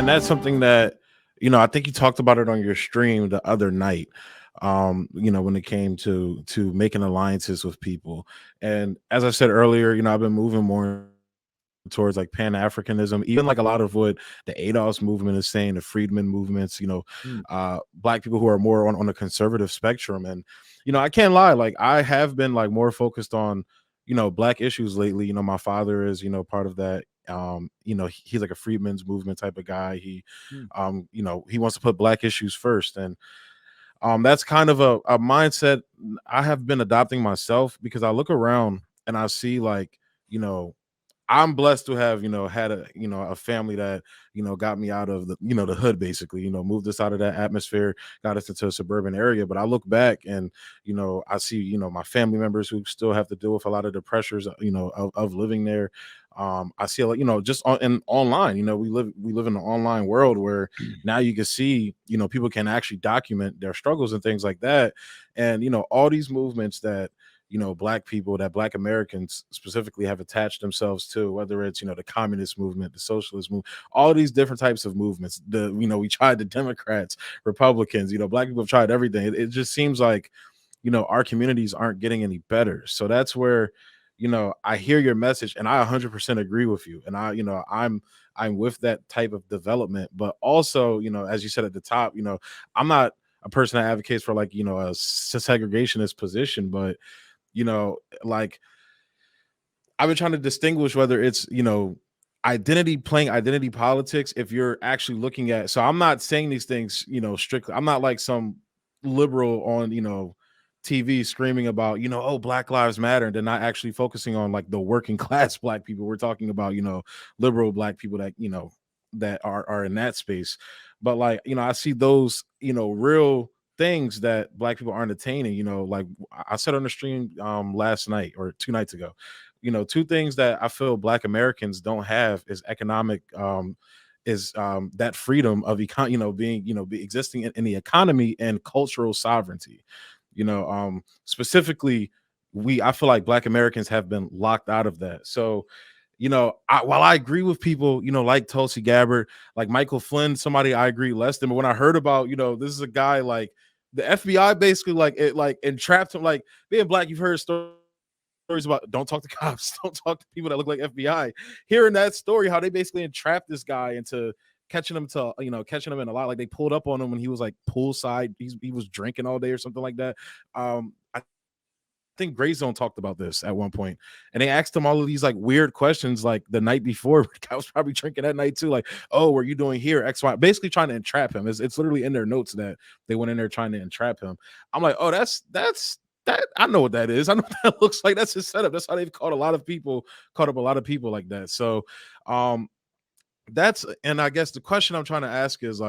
that's something that, I think you talked about it on your stream the other night. When it came to making alliances with people. And as I said earlier, I've been moving more towards like Pan-Africanism, even like a lot of what the ADOS movement is saying, the Freedmen movements, Mm. black people who are more on the conservative spectrum. And, I can't lie, like I have been like more focused on, black issues lately. My father is, part of that. He's like a Freedmen's movement type of guy. Mm. He wants to put black issues first. And that's kind of a mindset I have been adopting myself, because I look around and I see like, I'm blessed to have, had a family that, got me out of the hood, basically, moved us out of that atmosphere, got us into a suburban area. But I look back and, I see, my family members who still have to deal with a lot of the pressures, of living there. I see, like, just and online, we live in an online world where now you can see, people can actually document their struggles and things like that. And, all these movements that, black people, that black Americans specifically have attached themselves to, whether it's, the communist movement, the socialist movement, all these different types of movements. We tried the Democrats, Republicans, black people have tried everything. It just seems like, our communities aren't getting any better. So that's where, I hear your message and I 100% agree with you. And I'm with that type of development. But also, as you said at the top, I'm not a person that advocates for like, a segregationist position, but like I've been trying to distinguish whether it's, playing identity politics. If you're actually looking at, so I'm not saying these things, strictly, I'm not like some liberal on, TV screaming about, oh, Black Lives Matter, and they're not actually focusing on like the working class black people. We're talking about, liberal black people that, that are in that space. But like, I see those, real things that black people aren't attaining. Like I said on the stream last night or 2 nights ago, two things that I feel black Americans don't have is economic that freedom of being, existing in the economy, and cultural sovereignty. Specifically, I feel like black Americans have been locked out of that. So, while I agree with people, like Tulsi Gabbard, like Michael Flynn, somebody I agree less than, but when I heard about, this is a guy like the FBI basically like entrapped him, like being black, you've heard stories about don't talk to cops, don't talk to people that look like FBI. Hearing that story, how they basically entrapped this guy into catching him in a lot, like they pulled up on him when he was like poolside, he was drinking all day or something like that. I think Gray Zone talked about this at one point, and they asked him all of these like weird questions like the night before. I was probably drinking that night too, like, oh, what are you doing here, XY, basically trying to entrap him. It's literally in their notes that they went in there trying to entrap him. I'm like, oh, that's that, I know what that is. I know what that looks like. That's his setup. That's how they've caught up a lot of people like that. So that's, and I guess the question I'm trying to ask is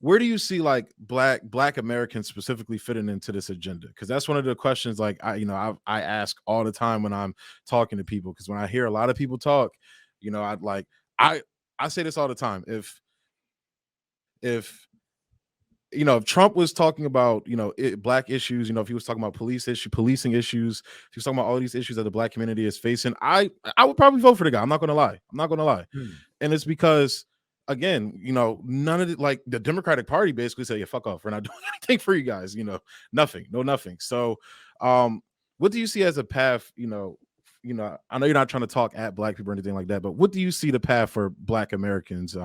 where do you see like black Americans specifically fitting into this agenda? Because that's one of the questions like I ask all the time when I'm talking to people, because when I hear a lot of people talk, I say this all the time. If Trump was talking about, black issues, if he was talking about policing issues, if he was talking about all these issues that the black community is facing, I would probably vote for the guy. I'm not gonna lie. Mm. And it's because, again, none of like the Democratic Party basically said, yeah, fuck off. We're not doing anything for you guys, nothing. So what do you see as a path, I know you're not trying to talk at black people or anything like that, but what do you see the path for black Americans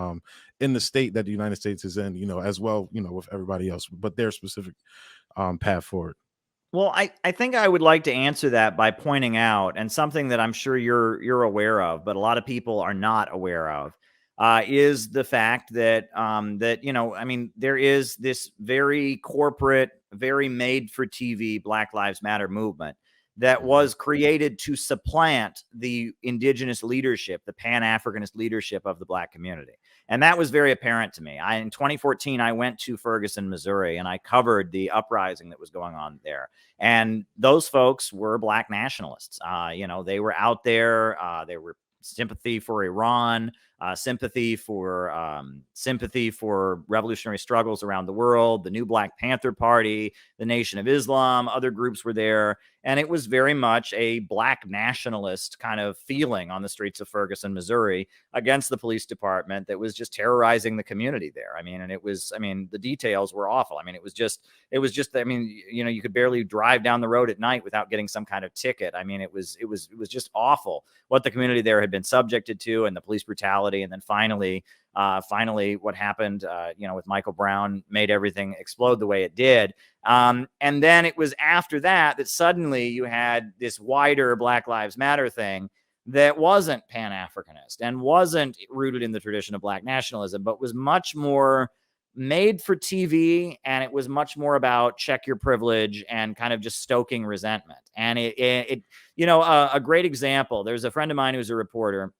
in the state that the United States is in, as well, with everybody else, but their specific path forward? Well, I think I would like to answer that by pointing out, and something that I'm sure you're aware of, but a lot of people are not aware of, is the fact that there is this very corporate, very made for TV Black Lives Matter movement that was created to supplant the indigenous leadership, the Pan-Africanist leadership of the black community. And that was very apparent to me. In 2014, I went to Ferguson, Missouri, and I covered the uprising that was going on there. And those folks were black nationalists. They were out there. They were sympathy for Iran. sympathy for revolutionary struggles around the world. The new Black Panther Party, the Nation of Islam, other groups were there. And it was very much a Black nationalist kind of feeling on the streets of Ferguson, Missouri, against the police department that was just terrorizing the community there. I mean, and it was, I mean, the details were awful. I mean, it was just, I mean, you know, you could barely drive down the road at night without getting some kind of ticket. I mean, it was just awful what the community there had been subjected to, and the police brutality. And then finally what happened, you know, with Michael Brown made everything explode the way it did. And then it was after that suddenly you had this wider Black Lives Matter thing that wasn't Pan-Africanist and wasn't rooted in the tradition of Black nationalism, but was much more made for TV, and it was much more about check your privilege and kind of just stoking resentment. And it you know, a great example, there's a friend of mine who's a reporter,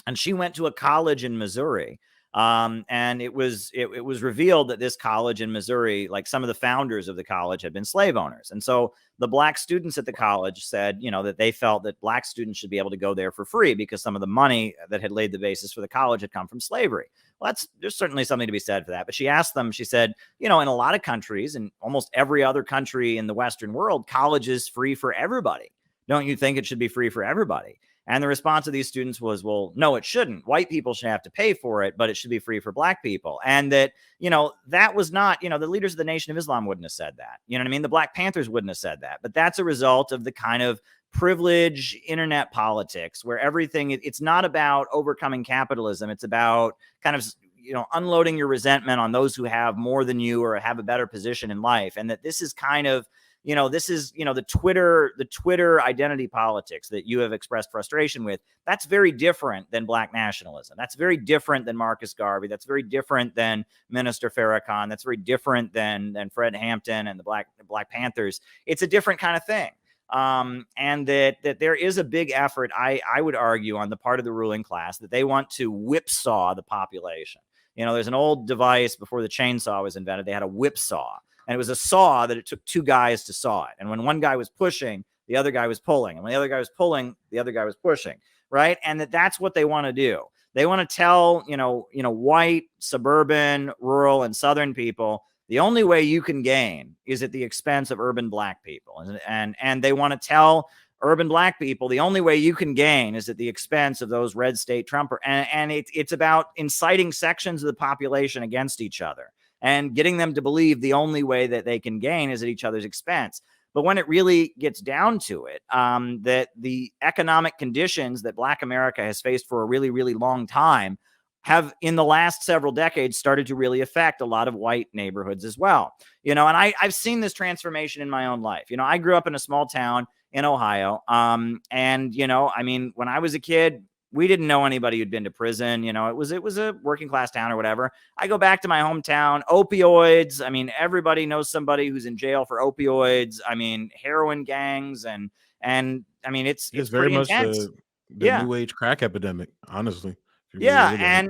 and she went to a college in Missouri. And it was revealed that this college in Missouri, like some of the founders of the college had been slave owners. And so the Black students at the college said, you know, that they felt that Black students should be able to go there for free because some of the money that had laid the basis for the college had come from slavery. Well, there's certainly something to be said for that. But she asked them, she said, you know, in a lot of countries, in almost every other country in the Western world, college is free for everybody. Don't you think it should be free for everybody? And the response of these students was, well, no, it shouldn't. White people should have to pay for it, but it should be free for Black people. And that, you know, that was not, you know, the leaders of the Nation of Islam wouldn't have said that. You know what I mean? The Black Panthers wouldn't have said that. But that's a result of the kind of privilege internet politics where everything, it's not about overcoming capitalism. It's about kind of, you know, unloading your resentment on those who have more than you or have a better position in life. And that this is kind of, you know, this is, you know, the Twitter identity politics that you have expressed frustration with. That's very different than Black nationalism. That's very different than Marcus Garvey. That's very different than Minister Farrakhan. That's very different than Fred Hampton and the Black Panthers. It's a different kind of thing. And that there is a big effort, I would argue, on the part of the ruling class that they want to whipsaw the population. You know, there's an old device before the chainsaw was invented. They had a whipsaw. And it was a saw that it took two guys to saw it. And when one guy was pushing, the other guy was pulling. And when the other guy was pulling, the other guy was pushing, right? And that's what they want to do. They want to tell, you know, white, suburban, rural, and Southern people, the only way you can gain is at the expense of urban Black people. And they want to tell urban Black people, the only way you can gain is at the expense of those red state Trumper. And it's about inciting sections of the population against each other and getting them to believe the only way that they can gain is at each other's expense. But when it really gets down to it, that the economic conditions that Black America has faced for a really, really long time have in the last several decades started to really affect a lot of white neighborhoods as well. You know, and I've seen this transformation in my own life. You know, I grew up in a small town in Ohio. And, you know, I mean, when I was a kid, we didn't know anybody who'd been to prison. You know, it was a working class town or whatever. I go back to my hometown, opioids. I mean, everybody knows somebody who's in jail for opioids. I mean, heroin gangs and I mean, it's very much intense. the new age crack epidemic, honestly. Yeah.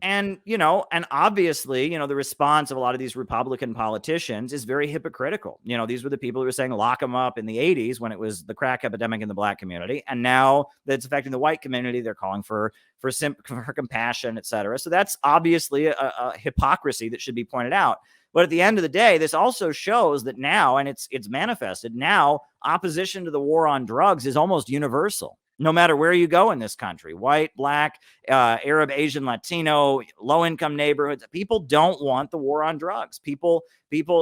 And, you know, and obviously, you know, the response of a lot of these Republican politicians is very hypocritical. You know, these were the people who were saying lock them up in the 80s when it was the crack epidemic in the Black community. And now that it's affecting the white community, they're calling for compassion, et cetera. So that's obviously a hypocrisy that should be pointed out. But at the end of the day, this also shows that now, and it's manifested now, opposition to the war on drugs is almost universal. No matter where you go in this country, white, Black, Arab, Asian, Latino, low-income neighborhoods, people don't want the war on drugs. People,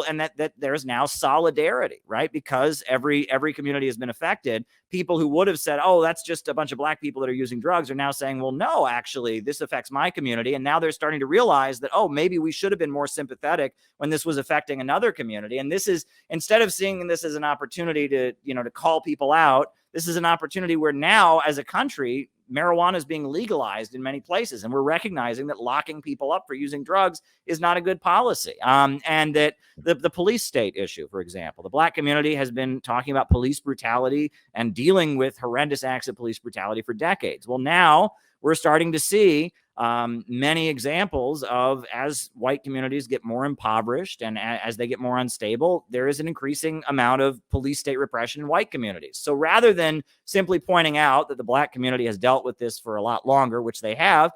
and that there's now solidarity, right? Because every community has been affected. People who would have said, oh, that's just a bunch of Black people that are using drugs are now saying, well, no, actually, this affects my community. And now they're starting to realize that, oh, maybe we should have been more sympathetic when this was affecting another community. And this is, instead of seeing this as an opportunity to, you know, to call people out, this is an opportunity where now, as a country, marijuana is being legalized in many places, and we're recognizing that locking people up for using drugs is not a good policy. And that the police state issue, for example, the Black community has been talking about police brutality and dealing with horrendous acts of police brutality for decades. Well, now we're starting to see many examples of, as white communities get more impoverished and as they get more unstable, there is an increasing amount of police state repression in white communities. So rather than simply pointing out that the Black community has dealt with this for a lot longer, which they have,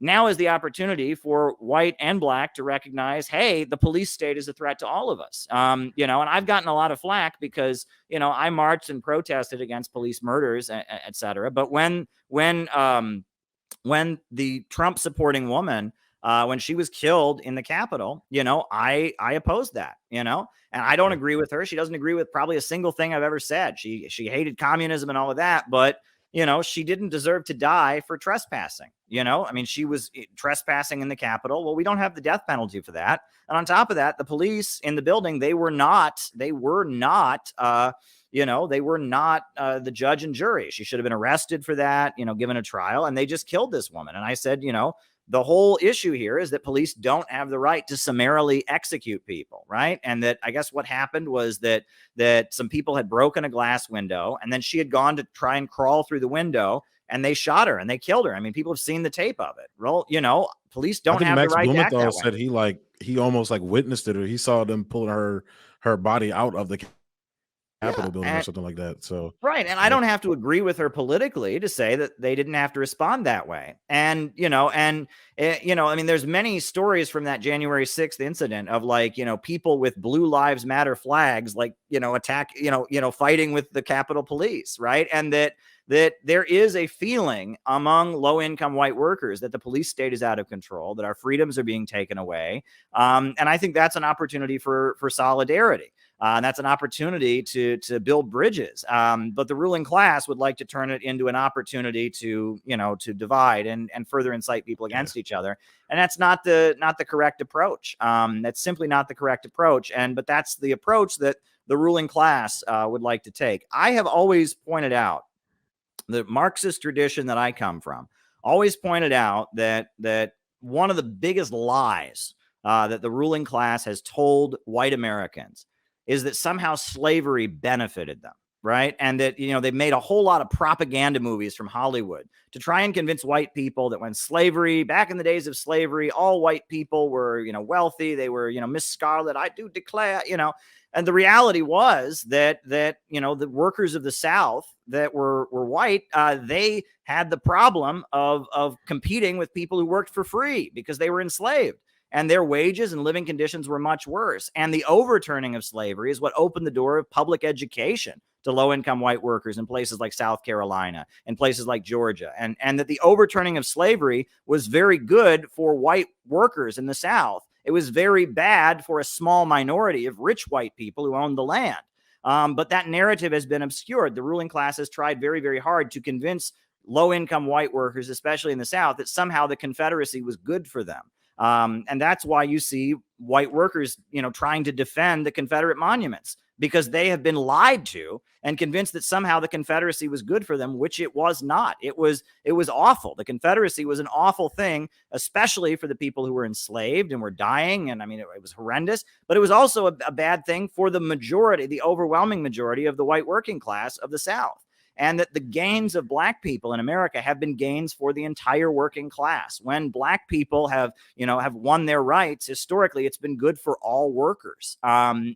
now is the opportunity for white and black to recognize, hey, the police state is a threat to all of us. And I've gotten a lot of flack because, I marched and protested against police murders, et cetera. But when the Trump supporting woman, when she was killed in the Capitol, I opposed that, and I don't agree with her. She doesn't agree with probably a single thing I've ever said. She hated communism and all of that, but she didn't deserve to die for trespassing. She was trespassing in the Capitol. Well, we don't have the death penalty for that. And on top of that, the police in the building, they were not the judge and jury. She should have been arrested for that, given a trial, and they just killed this woman. And I said, the whole issue here is that police don't have the right to summarily execute people, right? And that I guess what happened was that some people had broken a glass window, and then she had gone to try and crawl through the window, and they shot her and they killed her. People have seen the tape of it. Well, police don't have Max the right Blumenthal to act that said way. he almost witnessed it, or he saw them pulling her body out of the Capitol building or something like that. So right. And I don't have to agree with her politically to say that they didn't have to respond that way. And, there's many stories from that January 6th incident of people with Blue Lives Matter flags, fighting with the Capitol Police. Right. And that there is a feeling among low-income white workers that the police state is out of control, that our freedoms are being taken away. And I think that's an opportunity for solidarity. And that's an opportunity to build bridges. But the ruling class would like to turn it into an opportunity to divide and further incite people against each other. And that's not the correct approach. That's simply not the correct approach. But that's the approach that the ruling class would like to take. I have always pointed out, the Marxist tradition that I come from always pointed out that one of the biggest lies that the ruling class has told white Americans is that somehow slavery benefited them, right? And that, they made a whole lot of propaganda movies from Hollywood to try and convince white people that when slavery, back in the days of slavery, all white people were, wealthy. They were, Miss Scarlet, I do declare, and the reality was that the workers of the South that were white, they had the problem of competing with people who worked for free because they were enslaved. And their wages and living conditions were much worse. And the overturning of slavery is what opened the door of public education to low-income white workers in places like South Carolina and places like Georgia. And that the overturning of slavery was very good for white workers in the South. It was very bad for a small minority of rich white people who owned the land. But that narrative has been obscured. The ruling class has tried very, very hard to convince low-income white workers, especially in the South, that somehow the Confederacy was good for them. And that's why you see white workers, trying to defend the Confederate monuments, because they have been lied to and convinced that somehow the Confederacy was good for them, which it was not. It was awful. The Confederacy was an awful thing, especially for the people who were enslaved and were dying. And it was horrendous, but it was also a bad thing for the majority, the overwhelming majority of the white working class of the South. And that the gains of black people in America have been gains for the entire working class. When black people have won their rights, historically, it's been good for all workers. And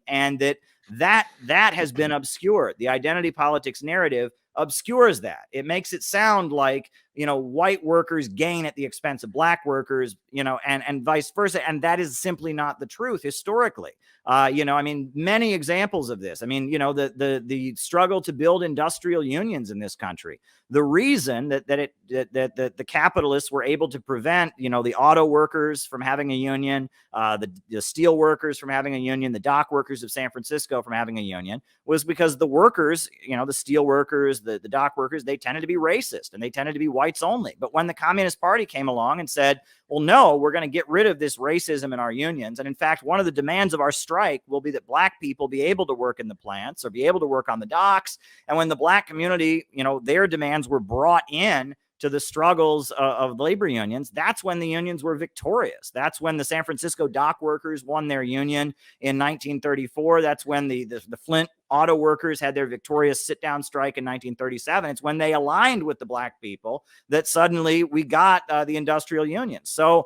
that has been obscured. The identity politics narrative obscures that. It makes it sound like, white workers gain at the expense of black workers, and vice versa. And that is simply not the truth historically. Many examples of this. The struggle to build industrial unions in this country. The reason that the capitalists were able to prevent, the auto workers from having a union, the steel workers from having a union, the dock workers of San Francisco from having a union, was because the workers, the steel workers, the dock workers, they tended to be racist and they tended to be whites only. But when the Communist Party came along and said, well, no, we're going to get rid of this racism in our unions. And in fact, one of the demands of our strike will be that black people be able to work in the plants or be able to work on the docks. And when the black community, their demands were brought in to the struggles of labor unions, that's when the unions were victorious. That's when the San Francisco dock workers won their union in 1934. That's when the Flint auto workers had their victorious sit-down strike in 1937. It's when they aligned with the black people that suddenly we got the industrial unions. So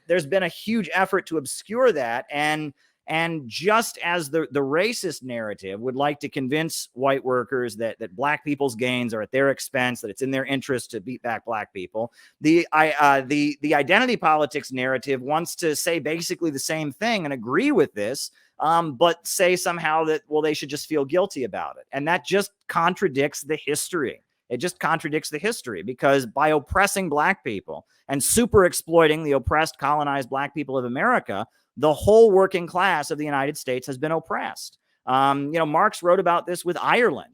there's been a huge effort to obscure that. And And just as the racist narrative would like to convince white workers that black people's gains are at their expense, that it's in their interest to beat back black people, the identity politics narrative wants to say basically the same thing and agree with this, but say somehow that, well, they should just feel guilty about it. And that just contradicts the history. It just contradicts the history, because by oppressing black people and super exploiting the oppressed, colonized black people of America, the whole working class of the United States has been oppressed. Marx wrote about this with Ireland.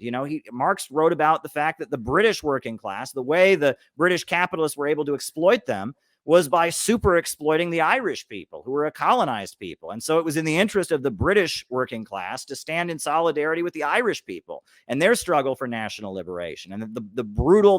Marx wrote about the fact that the British working class, the way the British capitalists were able to exploit them, was by super exploiting the Irish people, who were a colonized people. And so it was in the interest of the British working class to stand in solidarity with the Irish people and their struggle for national liberation. And the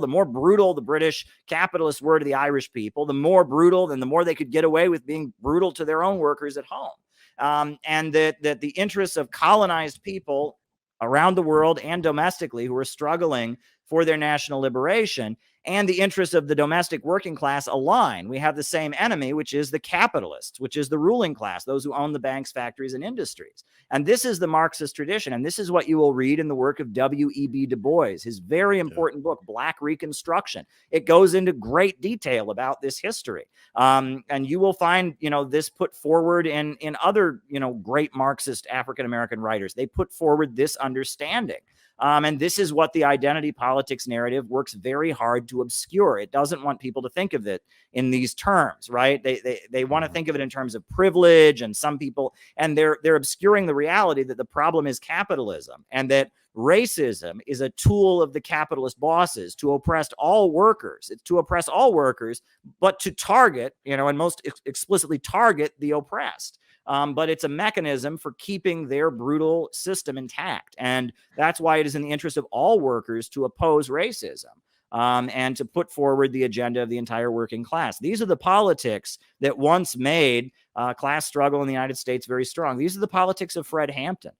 more brutal the British capitalists were to the Irish people, the more brutal and the more they could get away with being brutal to their own workers at home. And that the interests of colonized people around the world and domestically who are struggling for their national liberation and the interests of the domestic working class align. We have the same enemy, which is the capitalists, which is the ruling class, those who own the banks, factories, and industries. And this is the Marxist tradition. And this is what you will read in the work of W.E.B. Du Bois, his very important book, Black Reconstruction. It goes into great detail about this history. And you will find, this put forward in other, great Marxist African-American writers. They put forward this understanding. And this is what the identity politics narrative works very hard to obscure. It doesn't want people to think of it in these terms, right? They want to think of it in terms of privilege, and some people, and they're obscuring the reality that the problem is capitalism, and that racism is a tool of the capitalist bosses to oppress all workers. It's to oppress all workers, but to target, and most explicitly target the oppressed. But it's a mechanism for keeping their brutal system intact. And that's why it is in the interest of all workers to oppose racism and to put forward the agenda of the entire working class. These are the politics that once made class struggle in the United States very strong. These are the politics of Fred Hampton.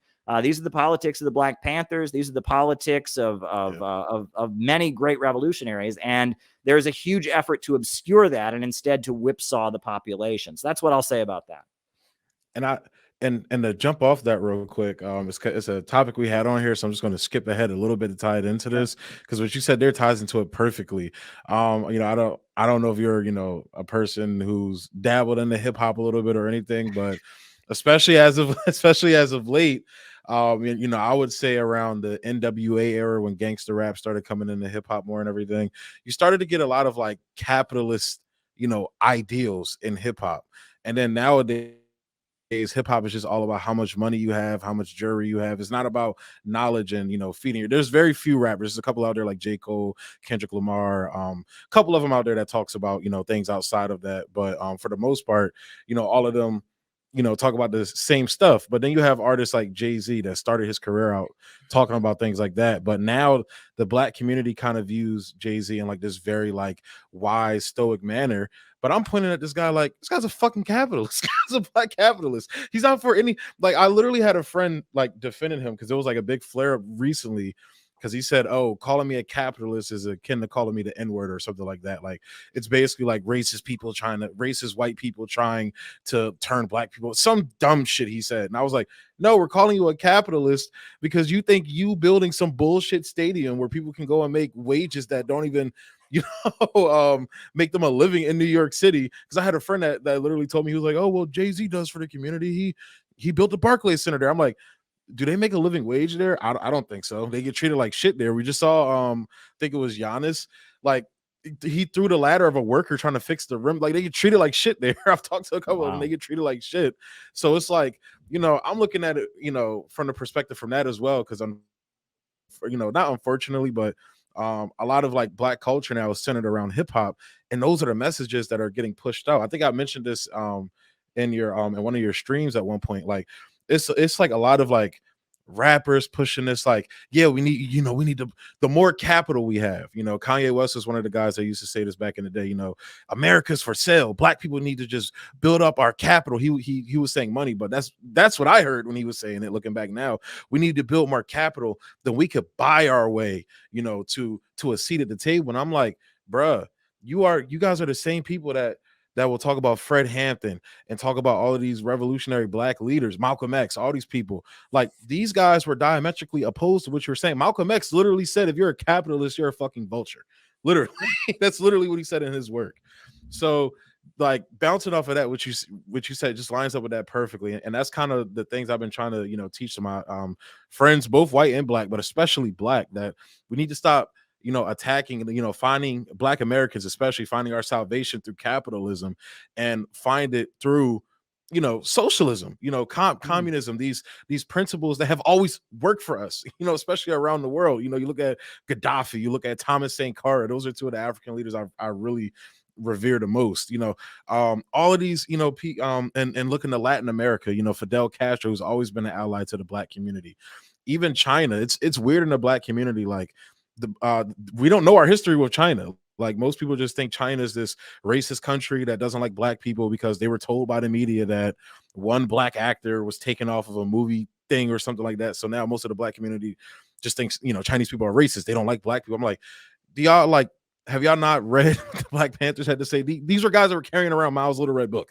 These are the politics of the Black Panthers. These are the politics of many great revolutionaries. And there's a huge effort to obscure that and instead to whipsaw the population. So that's what I'll say about that. And to jump off that real quick, it's a topic we had on here, so I'm just going to skip ahead a little bit to tie it into this, because what you said there ties into it perfectly. I don't know if you're a person who's dabbled into hip hop a little bit or anything, but especially as of late, I would say around the NWA era, when gangster rap started coming into hip hop more and everything, you started to get a lot of like capitalist ideals in hip hop. And then nowadays, hip hop is just all about how much money you have, how much jewelry you have. It's not about knowledge and feeding you. There's very few rappers. There's a couple out there like J. Cole, Kendrick Lamar, a couple of them out there that talks about things outside of that. But for the most part, all of them talk about the same stuff. But then you have artists like Jay-Z that started his career out talking about things like that. But now the Black community kind of views Jay-Z in like this very like wise, stoic manner. But I'm pointing at this guy like, this guy's a fucking capitalist. This guy's a Black capitalist. He's not for any, like, I literally had a friend like defending him because there was like a big flare up recently, because he said, oh, calling me a capitalist is akin to calling me the N-word or something like that. Like, it's basically like racist white people trying to turn Black people, some dumb shit he said. And I was like, no, we're calling you a capitalist because you think you building some bullshit stadium where people can go and make wages that don't even make them a living in New York City. Because I had a friend that literally told me, he was like, oh, well, Jay-Z does for the community. He built the Barclays Center there. I'm like, do they make a living wage there? I don't think so. They get treated like shit there. We just saw, I think it was Giannis, like he threw the ladder of a worker trying to fix the rim. Like, they get treated like shit there. I've talked to a couple of them. They get treated like shit. So it's like, I'm looking at it, from the perspective from that as well. Cause not unfortunately, but a lot of like Black culture now is centered around hip hop. And those are the messages that are getting pushed out. I think I mentioned this in your in one of your streams at one point. Like, it's like a lot of like rappers pushing this, like, yeah, we need the more capital we have. Kanye West is one of the guys that used to say this back in the day, America's for sale. Black people need to just build up our capital. He was saying money, but that's what I heard when he was saying it. Looking back now, we need to build more capital, then we could buy our way, to a seat at the table. And I'm like, bruh, you guys are the same people that that will talk about Fred Hampton and talk about all of these revolutionary black leaders, Malcolm X, all these people. Like, these guys were diametrically opposed to what you were saying. Malcolm X literally said, if you're a capitalist, you're a fucking vulture. Literally. That's literally what he said in his work. So, like, bouncing off of that, what you said just lines up with that perfectly. And that's kind of the things I've been trying to, teach to my friends, both white and black, but especially black, that we need to stop attacking, finding black Americans, especially finding our salvation through capitalism, and find it through, socialism, communism, these principles that have always worked for us, especially around the world. You look at Gaddafi, you look at Thomas Sankara. Those are two of the African leaders I really revere the most. All of these, and looking to Latin America, Fidel Castro, who's always been an ally to the black community. Even China, it's weird in the black community, like, we don't know our history with China. Like, most people just think China is this racist country that doesn't like black people because they were told by the media that one black actor was taken off of a movie thing or something like that. So now most of the black community just thinks, Chinese people are racist. They don't like black people. I'm like, have y'all not read what the Black Panthers had to say? These are guys that were carrying around Mao's Little Red Book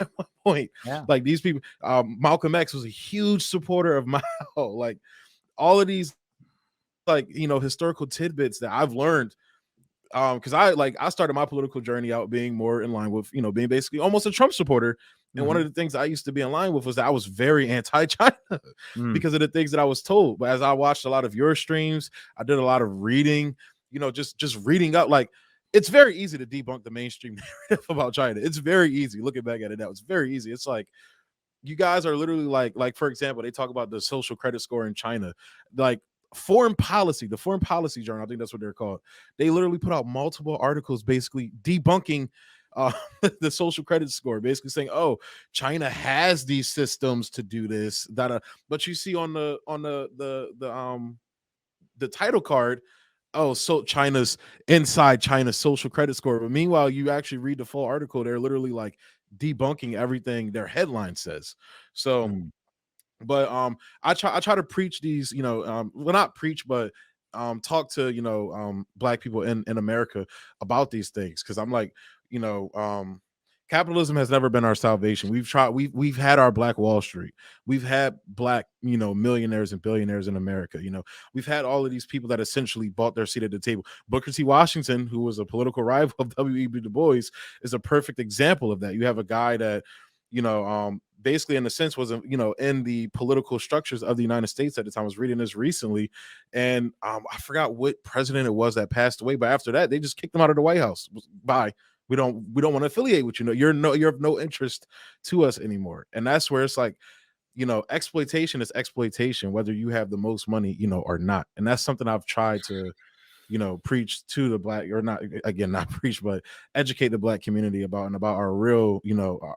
at one point. Yeah. Like, these people, Malcolm X was a huge supporter of Mao. Like, all of these, like, historical tidbits that I've learned, because I started my political journey out being more in line with, being basically almost a Trump supporter. And one of the things I used to be in line with was that I was very anti-China because of the things that I was told. But as I watched a lot of your streams, I did a lot of reading, just reading up. Like, it's very easy to debunk the mainstream narrative about China. It's very easy. Looking back at it now, it's very easy. It's like, you guys are literally like, for example, they talk about the social credit score in China. Like, the Foreign Policy Journal, I think that's what they're called. They literally put out multiple articles basically debunking the social credit score, basically saying, oh, China has these systems to do this, but you see on the title card, oh, so China's social credit score. But meanwhile, you actually read the full article, they're literally like debunking everything their headline says. So but I try to preach these, well, not preach, but talk to black people in America about these things, because I'm like, capitalism has never been our salvation. We've had our Black Wall Street. We've had black, millionaires and billionaires in America. We've had all of these people that essentially bought their seat at the table. Booker T. Washington, who was a political rival of W.E.B. Du Bois, is a perfect example of that. You have a guy that, basically, in a sense, was in the political structures of the United States at the time. I was reading this recently, and I forgot what president it was that passed away. But after that, they just kicked him out of the White House. Bye. We don't want to affiliate with you. You're of no interest to us anymore. And that's where it's like, exploitation is exploitation, whether you have the most money, or not. And that's something I've tried to, preach to the black, or not, again, not preach, but educate the black community about, and about our real,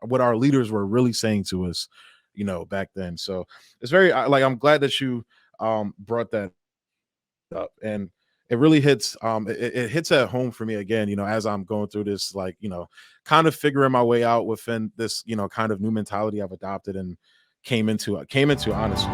what our leaders were really saying to us, back then. So it's very, I'm glad that you brought that up, and it really hits, it hits at home for me again, as I'm going through this, like, kind of figuring my way out within this, kind of new mentality I've adopted and came into honestly.